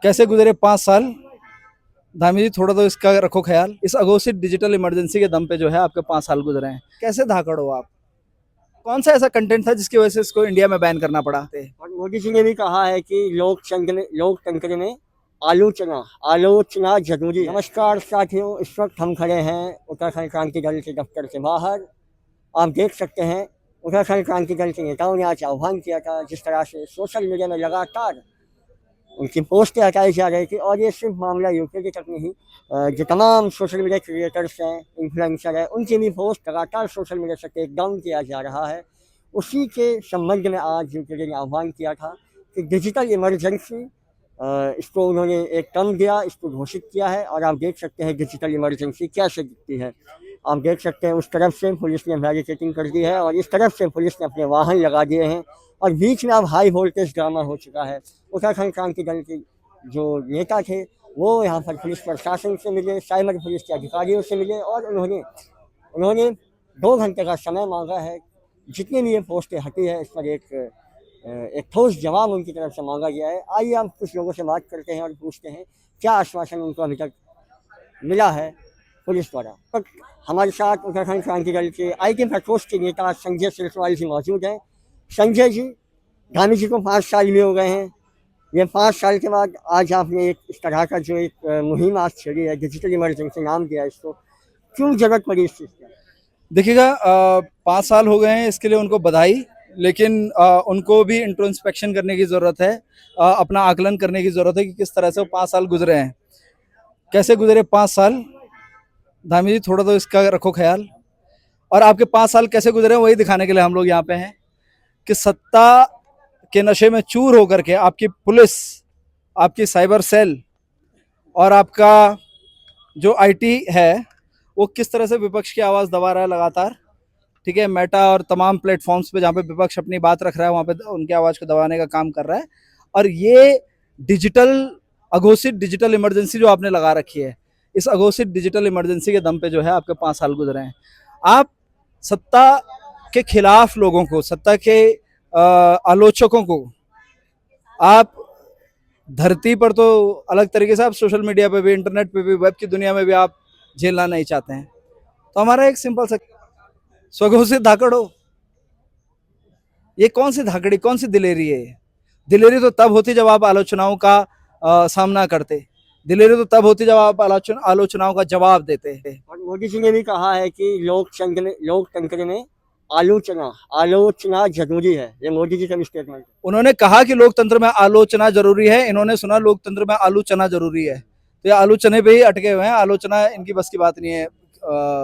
कैसे गुजरे 5 साल? धामी जी थोड़ा तो इसका रखो ख्याल। इस अघोषित डिजिटल इमरजेंसी के दम पे जो है आपके 5 साल गुजरे हैं। कैसे धाकड़ हो आप? कौन सा ऐसा कंटेंट था जिसकी वजह से इसको इंडिया में बैन करना पड़ा? और मोदी जी ने भी कहा है कि लोकतंत्र में आलोचना आलोचना जरूरी है। नमस्कार साथियों, इस वक्त हम खड़े हैं उत्तराखंड क्रांति दल के दफ्तर के बाहर। आप देख सकते हैं उत्तराखंड क्रांति दल के नेताओं ने आज आह्वान किया था, जिस तरह से सोशल मीडिया में लगातार उनकी पोस्टें हटाई जा रही थी। और ये सिर्फ मामला यूपी के तक नहीं, जो तमाम सोशल मीडिया क्रिएटर्स हैं, इन्फ्लुएंसर हैं, उनकी भी पोस्ट लगातार सोशल मीडिया से टेक डाउन किया जा रहा है। उसी के संबंध में आज यूपी ने आह्वान किया था कि डिजिटल इमरजेंसी, इसको उन्होंने एक टर्म दिया, इसको घोषित किया है। और आप देख सकते हैं डिजिटल इमरजेंसी कैसे दिखती है। आप देख सकते हैं उस तरफ से पुलिस ने बैरिकेडिंग कर दी है और इस तरफ से पुलिस ने अपने वाहन लगा दिए हैं। और बीच में अब हाई वोल्टेज ड्रामा हो चुका है। उत्तराखंड क्रांति दल के जो नेता थे वो यहाँ पर पुलिस प्रशासन से मिले, साइबर पुलिस के अधिकारियों से मिले और उन्होंने 2 घंटे का समय मांगा है। जितनी भी ये पोस्टें हटी है, इस पर एक ठोस जवाब उनकी तरफ से मांगा गया है। आइए हम कुछ लोगों से बात करते हैं और पूछते हैं क्या आश्वासन उनको अभी तक मिला है पुलिस द्वारा। तो हमारे साथ उत्तराखंड क्रांति दल के आई.टी. प्रकोष्ठ के नेता संजय सिरसवाल जी मौजूद हैं। संजय जी, गांधी जी को 5 साल में हो गए हैं। ये 5 साल के बाद आज आपने एक इस तरह का जो एक मुहिम आज छेड़ी है, डिजिटल इमरजेंसी नाम दिया इसको, क्यों जरूरत पड़ी इस चीज़ की? देखिएगा, 5 साल हो गए हैं, इसके लिए उनको बधाई। लेकिन उनको भी इंट्रोस्पेक्शन करने की ज़रूरत है, अपना आकलन करने की ज़रूरत है कि किस तरह से वो 5 साल गुजरे हैं। कैसे गुजरे 5 साल? धामी जी थोड़ा तो इसका रखो ख्याल। और आपके 5 साल कैसे गुजरे हैं वही दिखाने के लिए हम लोग यहाँ पे हैं कि सत्ता के नशे में चूर होकर के आपकी पुलिस, आपकी साइबर सेल और आपका जो आईटी है वो किस तरह से विपक्ष की आवाज़ दबा रहा है लगातार। ठीक है, मेटा और तमाम प्लेटफॉर्म्स पे जहाँ पे विपक्ष अपनी बात रख रहा है वहाँ पे उनकी आवाज़ को दबाने का काम कर रहा है। और ये डिजिटल अघोषित डिजिटल इमरजेंसी जो आपने लगा रखी है, इस अघोषित डिजिटल इमरजेंसी के दम पे जो है आपके 5 साल गुजरे हैं। आप सत्ता के खिलाफ लोगों को, सत्ता के आलोचकों को आप धरती पर तो अलग तरीके से, आप सोशल मीडिया पे भी, इंटरनेट पे भी, वेब की दुनिया में भी आप झेलना नहीं चाहते हैं। तो हमारा एक सिंपल सा स्वघोषित धाकड़ हो। ये कौन सी धाकड़ी, कौन सी दिलेरी है? दिलेरी तो तब होती जब आप आलोचनाओं का सामना करते। दिलेरी तो तब होती जब आप आलोचनाओं का जवाब देते। और मोदी जी ने भी कहा है कि लोकतंत्र में आलोचना आलोचना जरूरी है। ये मोदी जी का स्टेटमेंट है। उन्होंने कहा कि लोकतंत्र में आलोचना जरूरी है, इन्होंने सुना लोकतंत्र में आलोचना जरूरी है। तो ये आलोचने पे ही अटके हुए हैं। आलोचना इनकी बस की बात नहीं है,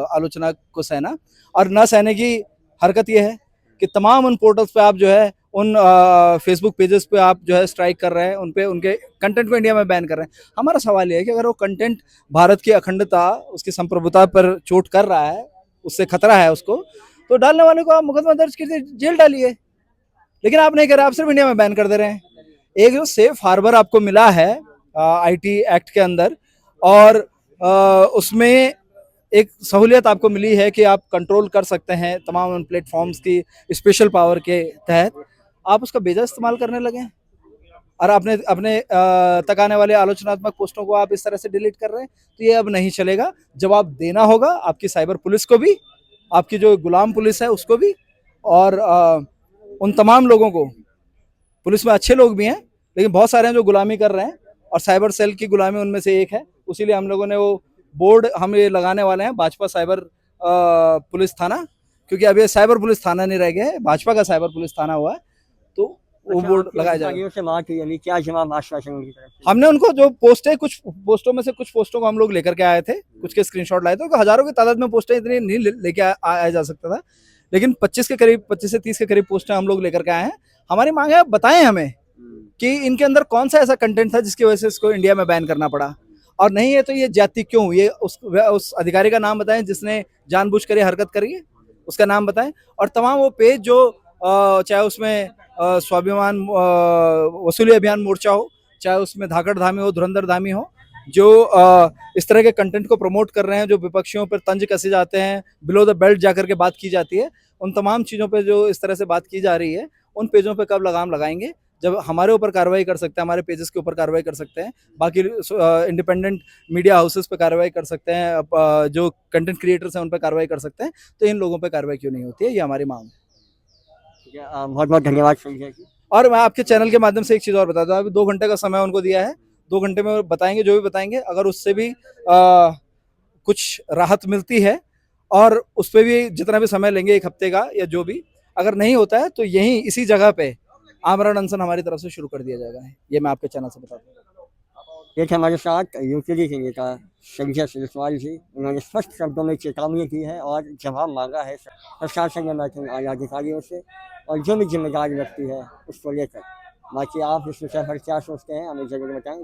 आलोचना को सहना। और न सहने की हरकत यह है कि तमाम उन पोर्टल्स पे आप जो है, उन फेसबुक पेजेस पे आप जो है स्ट्राइक कर रहे हैं, उन पे उनके कंटेंट को इंडिया में बैन कर रहे हैं। हमारा सवाल यह है कि अगर वो कंटेंट भारत की अखंडता, उसकी संप्रभुता पर चोट कर रहा है, उससे खतरा है उसको, तो डालने वाले को आप मुकदमा दर्ज कीजिए, जेल डालिए। लेकिन आप नहीं कर रहे, आप सिर्फ इंडिया में बैन कर दे रहे हैं। एक जो सेफ हार्बर आपको मिला है आईटी एक्ट के अंदर, और उसमें एक सहूलियत आपको मिली है कि आप कंट्रोल कर सकते हैं तमाम उन प्लेटफॉर्म्स की स्पेशल पावर के तहत, आप उसका बेजा इस्तेमाल करने लगे हैं। और अपने अपने तक आने वाले आलोचनात्मक पोस्टों को आप इस तरह से डिलीट कर रहे हैं। तो ये अब नहीं चलेगा। जवाब देना होगा आपकी साइबर पुलिस को भी, आपकी जो गुलाम पुलिस है उसको भी, और उन तमाम लोगों को। पुलिस में अच्छे लोग भी हैं, लेकिन बहुत सारे हैं जो गुलामी कर रहे हैं, और साइबर सेल की गुलामी उनमें से एक है। उसीलिए हम लोगों ने वो बोर्ड हम ये लगाने वाले हैं, भाजपा साइबर पुलिस थाना, क्योंकि अब ये साइबर पुलिस थाना नहीं रह गया है, भाजपा का साइबर पुलिस थाना हुआ है। तो वो बोर्ड लगाया जाएगा। से बात हुई, यानी क्या जवाब आश्वासन उनकी तरफ से? हमने उनको जो पोस्ट है, कुछ पोस्टों में से कुछ पोस्टों को हम लोग लेकर के आए थे, कुछ के स्क्रीनशॉट लाए थे। हजारों की तादाद में पोस्टें इतनी नहीं लेके आया जा सकता था, लेकिन 25 से 30 के करीब पोस्टें हम लोग लेकर के आए हैं। हमारी मांग है, आप बताएं हमें कि इनके अंदर कौन सा ऐसा कंटेंट था जिसकी वजह से इसको इंडिया में बैन करना पड़ा। और नहीं है तो ये जाति क्यों, ये उस अधिकारी का नाम बताएं जिसने जानबूझकर ये हरकत करी है, उसका नाम बताएं। और तमाम वो पेज जो चाहे उसमें स्वाभिमान वसूली अभियान मोर्चा हो, चाहे उसमें धाकड़ धामी हो, धुरंधर धामी हो, जो इस तरह के कंटेंट को प्रमोट कर रहे हैं, जो विपक्षियों पर तंज कसे जाते हैं, बिलो द बेल्ट जाकर के बात की जाती है, उन तमाम चीज़ों पे जो इस तरह से बात की जा रही है, उन पेजों पे कब लगाम लगाएंगे जब हमारे ऊपर कार्रवाई कर सकते हैं, हमारे पेजेस के ऊपर कार्रवाई कर सकते हैं, बाकी इंडिपेंडेंट मीडिया हाउसेस पे कार्रवाई कर सकते हैं, जो कंटेंट क्रिएटर्स हैं उन पर कार्रवाई कर सकते हैं, तो इन लोगों पे कार्रवाई क्यों नहीं होती है, ये हमारी मांग है। ठीक है, बहुत बहुत धन्यवाद संजय जी। और मैं आपके चैनल के माध्यम से एक चीज़ और बता दूं, अभी 2 घंटे का समय उनको दिया है, 2 घंटे में वो बताएंगे जो भी बताएंगे, अगर उससे भी कुछ राहत मिलती है और उस पर भी जितना भी समय लेंगे 1 हफ्ते का या जो भी, अगर नहीं होता है तो यहीं इसी जगह पे आमरण अनशन हमारी तरफ से शुरू कर दिया जाएगा। ये मैं आपके चैनल से बता दूँ। एक हमारे साथ यूपीडी के नेता संजय सिलसवाल जी, उन्होंने स्पष्ट शब्दों में चेतावनी की है और जवाब मांगा है प्रशासन या महकमे आला अधिकारियों से, और जो भी जिम्मेदार व्यक्ति है उसको लेकर। बाकी आप इस विषय पर क्या सोचते हैं हमें जरूर बताएंगे।